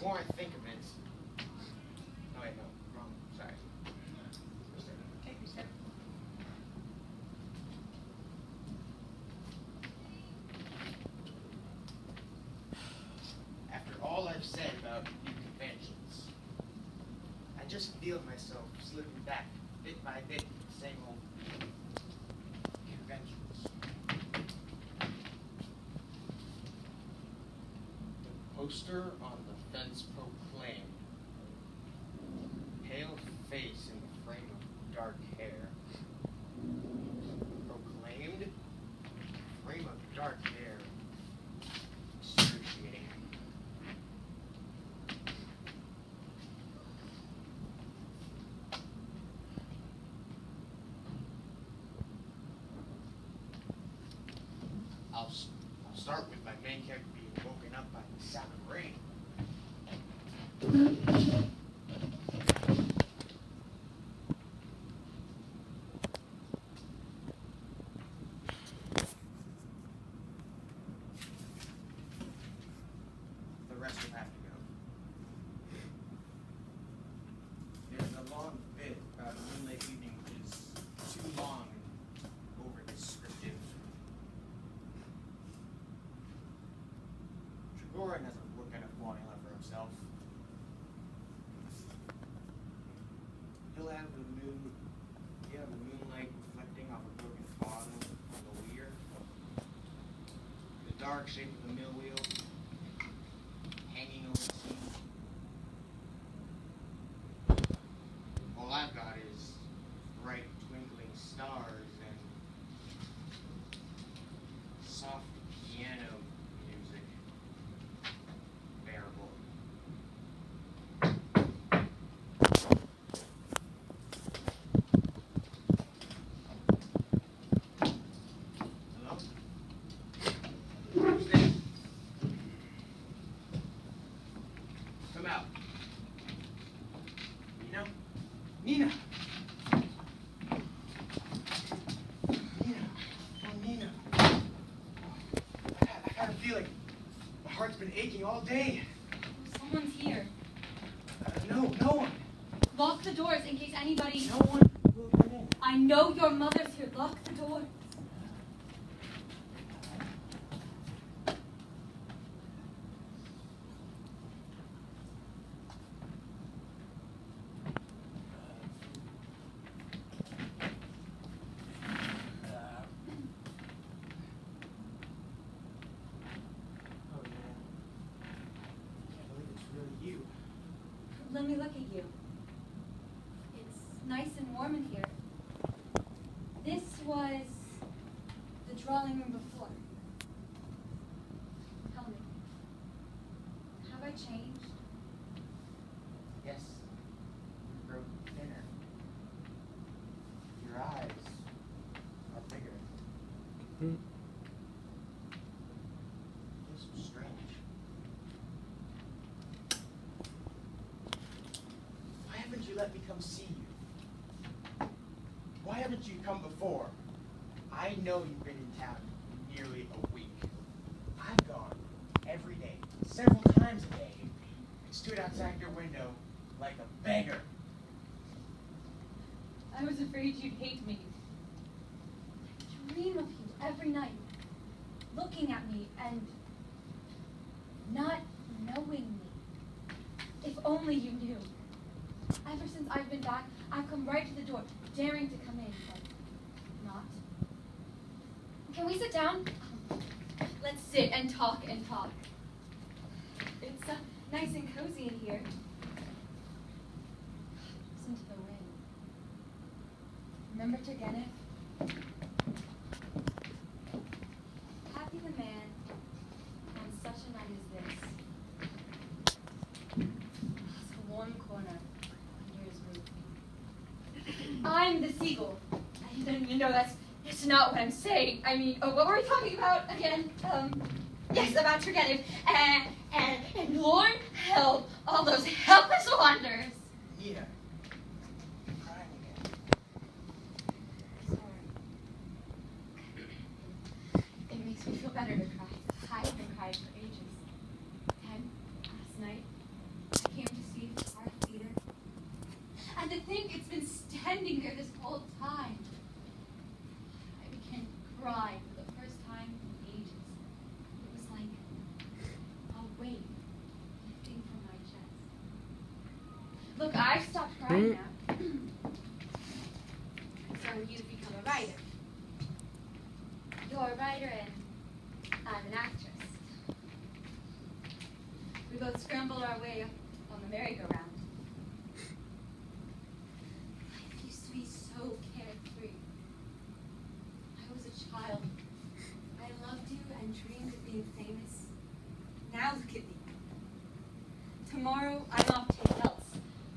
more I think of it. Oh wait, no, wrong. Sorry. Take your step. After all I've said about new conventions, I just feel myself slipping back bit by bit to the same old conventions. The poster on the fence proclaimed, pale face in the frame of dark hair. Proclaimed, frame of dark hair. Excruciating. I'll start with my main character being woken up by the sound of rain. The rest will have to go. There's a long bit about a moonlit evening which is too long and over descriptive. Trigorin has a look at a formula for himself. He'll have the moonlight reflecting off a broken bottle on the weir. The dark shape of the mill wheel hanging over the sea. All I've got is bright twinkling stars and soft piano music. Bearable. Hello? Who's there? Come out. Nina? Nina! Nina! Oh, Nina. I got a feeling. My heart's been aching all day. Someone's here. No one. Lock the doors in case anybody... No one will come in. I know your mother's here. Lock the doors. Oh, man. Can't believe it's really you. Let me look at you. It's nice and warm in here. This was the drawing room before. Tell me, have I changed? Yes. You've grown thinner. Your eyes are bigger. Feels so strange. Why haven't you let me come see you? Why haven't you come before? I know you've been in town nearly a week. I've gone every day, several times a day, and stood outside your window like a beggar. I was afraid you'd hate me. I dream of you every night, looking at me and not knowing me. If only you knew. Ever since I've been back, I've come right to the door, daring to come in, but not. Can we sit down? Let's sit and talk and talk. It's nice and cozy in here. Listen to the wind. Remember Turgenev? Happy the man on such a night as this. It's a warm corner under his roof. I'm the Seagull. That's not what I'm saying. I mean, what were we talking about again? Yes, about Turgenev. And Lord help all those helpless wanderers. Nina, you're crying again. Sorry. It makes me feel better to cry. I haven't cried for ages. Then, last night, think it's been standing there this whole time. I began to cry for the first time in ages. It was like a weight lifting from my chest. Look, I've stopped crying now. So you've become a writer. You're a writer and I'm an actress. We both scramble our way up on the merry-go-round. Life used to be so carefree. I was a child. I loved you and dreamed of being famous. Now look at me. Tomorrow I'm off to else.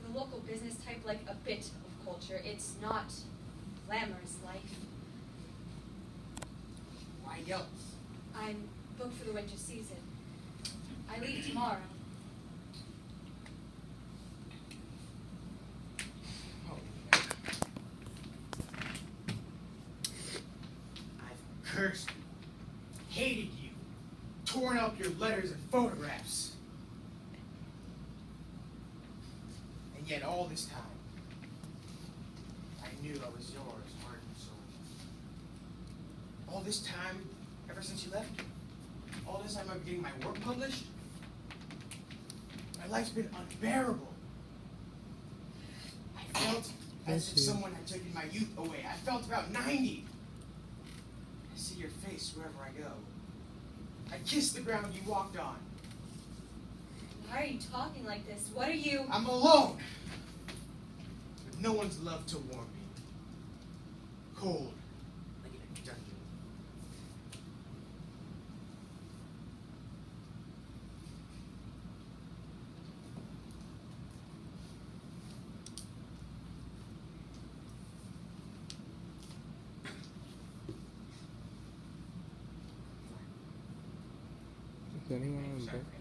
The local business type like a bit of culture. It's not glamorous life. Why else? I'm booked for the winter season. I leave tomorrow. Oh. I've cursed you, hated you, torn up your letters and photographs. And yet all this time, I knew I was yours, heart and soul. All this time, ever since you left, all this time I've been getting my work published, my life's been unbearable. I felt as if someone had taken my youth away. I felt about 90. I see your face wherever I go. I kiss the ground you walked on. Why are you talking like this? What are you? I'm alone. With no one's love to warm me. Cold, like in a dungeon. Is anyone on Sorry. board?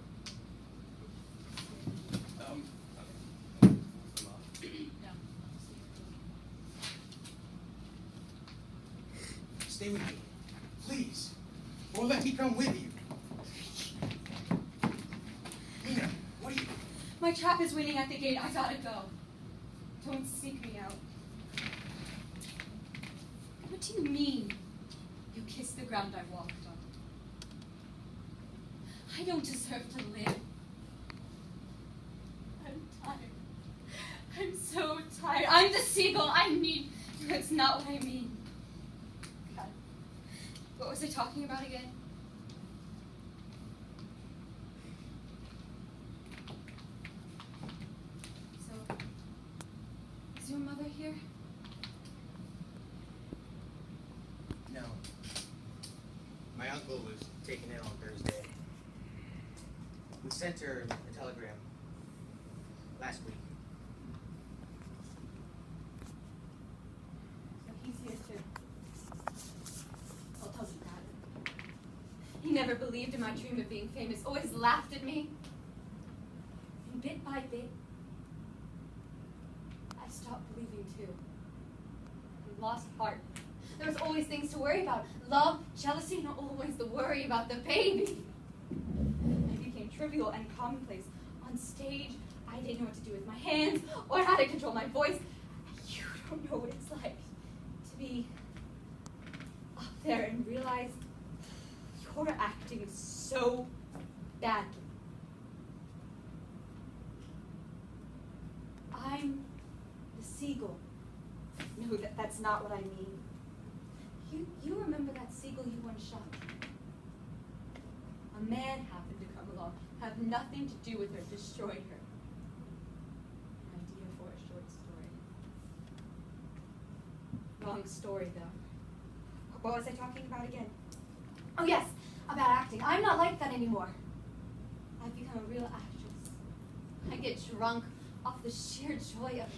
Stay with me, please. Or let me come with you. Nina, what are you... My trap is waiting at the gate. I gotta go. Don't seek me out. What do you mean? You kissed the ground I walked on. I don't deserve to live. I'm tired. I'm so tired. I'm the seagull. I need you. That's not what I mean. God. What was I talking about again? So, is your mother here? No. My uncle was taken in on Thursday. We sent her a telegram last week. So he's here too. I'll tell you that. He never believed in my dream of being famous, always laughed at me. And bit by bit, I stopped believing too. And lost heart. There was always things to worry about. Love, jealousy, and always the worry about the baby. I became trivial and commonplace. On stage, I didn't know what to do with my hands or how to control my voice. You don't know what it's like to be up there and realize you're acting so badly. I'm the seagull. No, that's not what I mean. You remember that seagull you once shot? A man happened to come along, have nothing to do with her, destroyed her. An idea for a short story. Wrong story, though. What was I talking about again? Oh, yes, about acting. I'm not like that anymore. I've become a real actress. I get drunk off the sheer joy of it.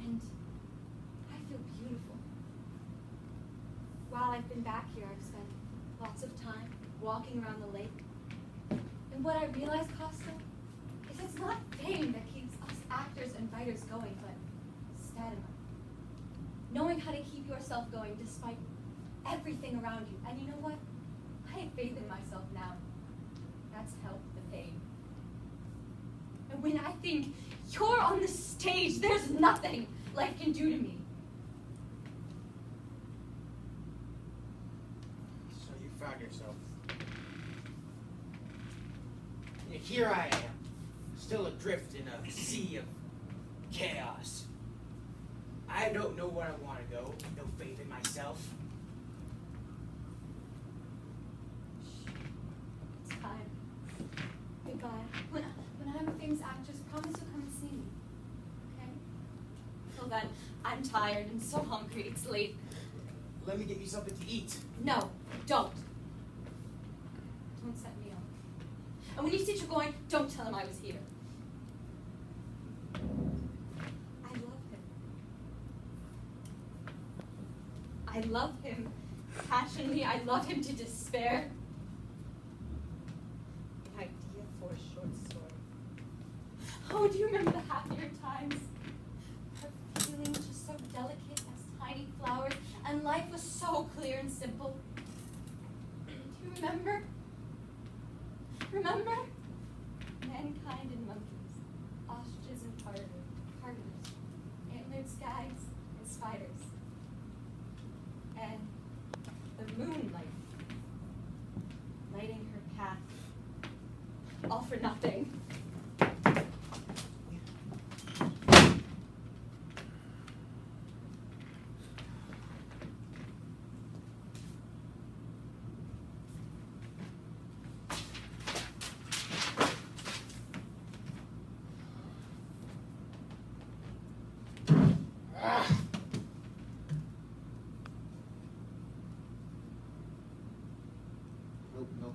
And I feel beautiful. While I've been back here, I've spent lots of time walking around the lake. And what I realized, Costa, is it's not fame that keeps us actors and writers going, but stamina. Knowing how to keep yourself going despite everything around you. And you know what? I have faith in myself now. That's helped the pain. And when I think You're on the stage. There's nothing life can do to me. So you found yourself. And here I am, still adrift in a sea of chaos. I don't know where I want to go, no faith in myself. It's fine. Goodbye. When I'm a famous actress, promise you'll come and see me. Okay? Till then, I'm tired and so hungry. It's late. Let me get you something to eat. No, don't. Don't set me up. And when you see you're going, don't tell him I was here. I love him. I love him passionately. I love him to despair. An idea for a short story. Oh, do you remember the happier times? Her feelings just so delicate as tiny flowers, and life was so clear and simple. Do you remember? Remember? Mankind and monkeys, ostriches and partridge, antlered stags and spiders, and the moonlight lighting her path, all for nothing. Nope, nope.